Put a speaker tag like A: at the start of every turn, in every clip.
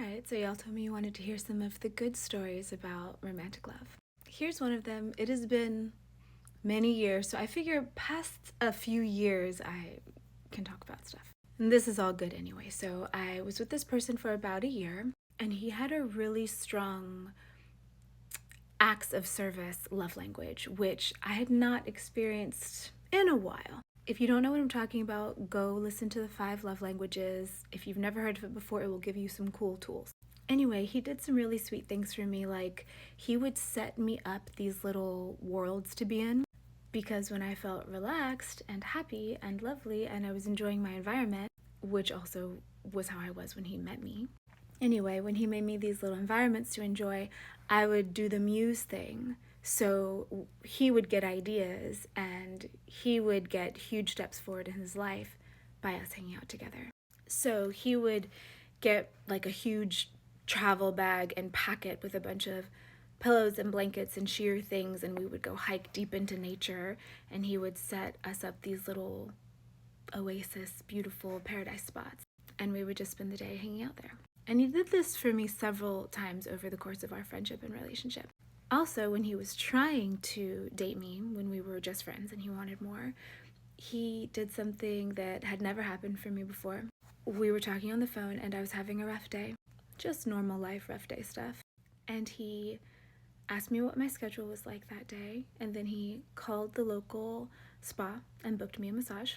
A: Alright, so y'all told me you wanted to hear some of the good stories about romantic love. Here's one of them. It has been many years, so I figure past a few years I can talk about stuff. And this is all good anyway. So I was with this person for about a year, and he had a really strong acts of service love language, which I had not experienced in a while. If you don't know what I'm talking about, go listen to the 5 love languages. If you've never heard of it before, it will give you some cool tools. Anyway, he did some really sweet things for me. Like, he would set me up these little worlds to be in, because when I felt relaxed and happy and lovely and I was enjoying my environment, which also was how I was when he met me. Anyway, when he made me these little environments to enjoy, I would do the muse thing. So he would get ideas and he would get huge steps forward in his life by us hanging out together. So he would get like a huge travel bag and pack it with a bunch of pillows and blankets and sheer things, and we would go hike deep into nature, and he would set us up these little oasis, beautiful paradise spots, and we would just spend the day hanging out there. And he did this for me several times over the course of our friendship and relationship. Also, when he was trying to date me, when we were just friends and he wanted more, he did something that had never happened for me before. We were talking on the phone and I was having a rough day, just normal life rough day stuff. And he asked me what my schedule was like that day, and then he called the local spa and booked me a massage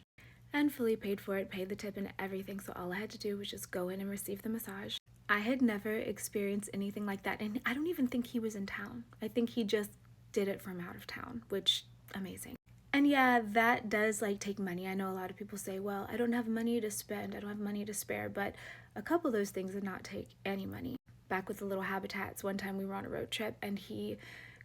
A: and fully paid for it, paid the tip and everything, so all I had to do was just go in and receive the massage. I had never experienced anything like that, and I don't even think he was in town. I think he just did it from out of town, which, amazing. And yeah, that does like take money. I know a lot of people say, well, I don't have money to spend, I don't have money to spare, but a couple of those things did not take any money. Back with the little habitats, one time we were on a road trip and he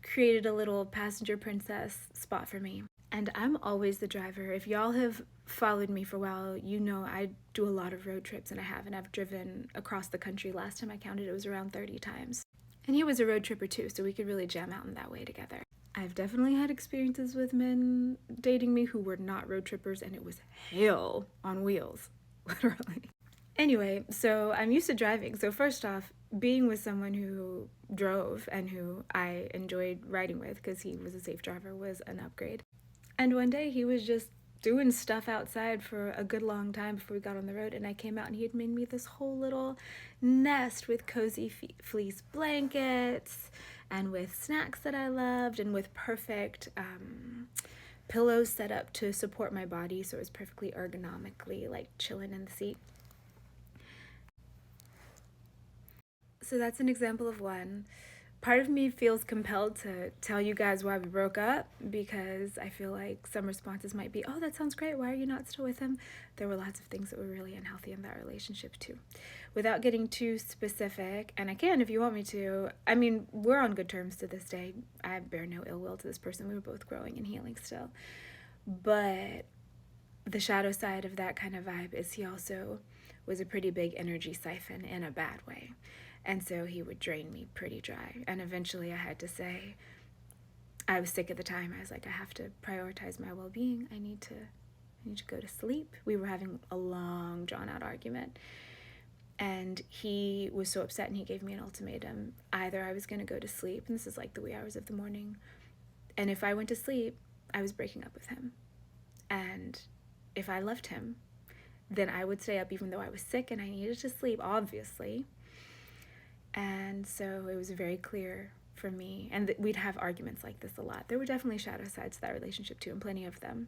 A: created a little passenger princess spot for me. And I'm always the driver. If y'all have followed me for a while, you know I do a lot of road trips, and I've driven across the country. Last time I counted, it was around 30 times. And he was a road tripper too, so we could really jam out in that way together. I've definitely had experiences with men dating me who were not road trippers, and it was hell on wheels, literally. Anyway, so I'm used to driving. So first off, being with someone who drove and who I enjoyed riding with because he was a safe driver was an upgrade. And one day he was just doing stuff outside for a good long time before we got on the road, and I came out and he had made me this whole little nest with cozy fleece blankets and with snacks that I loved and with perfect pillows set up to support my body, so it was perfectly ergonomically like chilling in the seat. So that's an example of one. Part of me feels compelled to tell you guys why we broke up, because I feel like some responses might be, oh, that sounds great, why are you not still with him? There were lots of things that were really unhealthy in that relationship too. Without getting too specific, and I can if you want me to, I mean, we're on good terms to this day. I bear no ill will to this person. We were both growing and healing still. But the shadow side of that kind of vibe is he also was a pretty big energy siphon in a bad way. And so he would drain me pretty dry. And eventually I had to say, I was sick at the time. I was like, I have to prioritize my well-being. I need to go to sleep. We were having a long, drawn-out argument. And he was so upset and he gave me an ultimatum. Either I was going to go to sleep, and this is like the wee hours of the morning, and if I went to sleep, I was breaking up with him. And if I loved him, then I would stay up even though I was sick and I needed to sleep, obviously. And so it was very clear for me, and we'd have arguments like this a lot. There were definitely shadow sides to that relationship too, and plenty of them.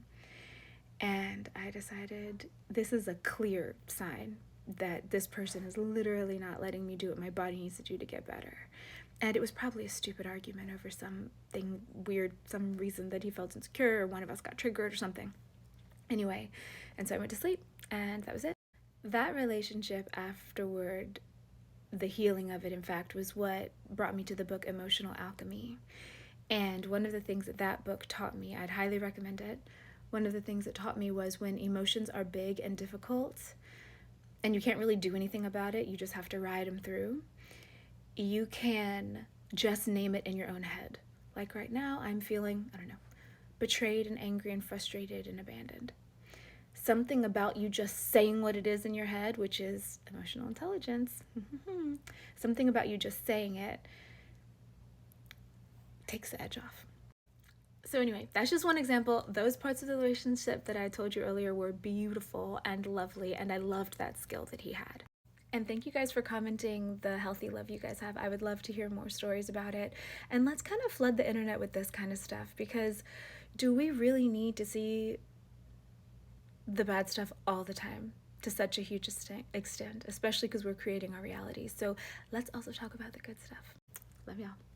A: And I decided this is a clear sign that this person is literally not letting me do what my body needs to do to get better. And it was probably a stupid argument over something weird, some reason that he felt insecure or one of us got triggered or something. Anyway, and so I went to sleep, and that was it. That relationship afterward, the healing of it, in fact, was what brought me to the book Emotional Alchemy. And one of the things that that book taught me, I'd highly recommend it. One of the things it taught me was when emotions are big and difficult and you can't really do anything about it, you just have to ride them through, you can just name it in your own head. Like right now, I'm feeling, I don't know, betrayed and angry and frustrated and abandoned. something about you just saying what it is in your head, which is emotional intelligence, something about you just saying it takes the edge off. So anyway, that's just one example. Those parts of the relationship that I told you earlier were beautiful and lovely, and I loved that skill that he had. And thank you guys for commenting the healthy love you guys have. I would love to hear more stories about it. And let's kind of flood the internet with this kind of stuff, because do we really need to see the bad stuff all the time to such a huge extent, especially because we're creating our reality? So let's also talk about the good stuff. Love y'all.